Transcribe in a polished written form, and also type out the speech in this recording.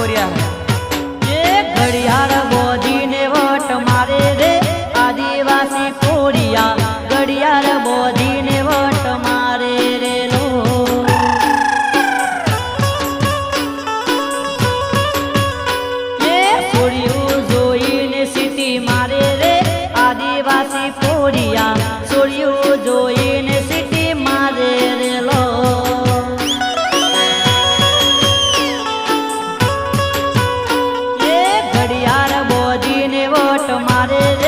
Korea ये घड़ियाल बोधी ने वोट मारे रे आदिवासी कोरिया घड़ियाल बोधी ने वोट मारे रे लो ये सोरियो जोईने सिटी मारे रे आदिवासी कोरिया सोरियो जोईने सिटी मारे रे लो मारे